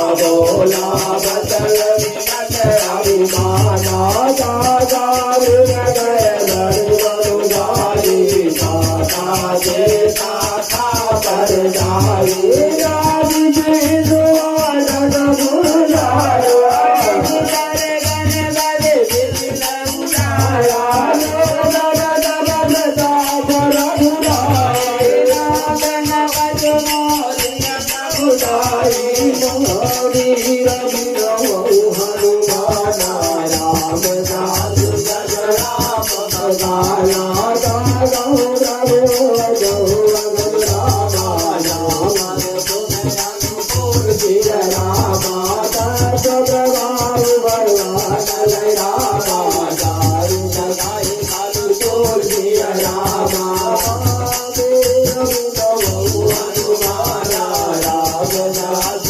बोला बचल विनत अभिमाना दादा हृदय धर्मनुजारी दाता देता था पर जाई राजी जग बुलाया Rama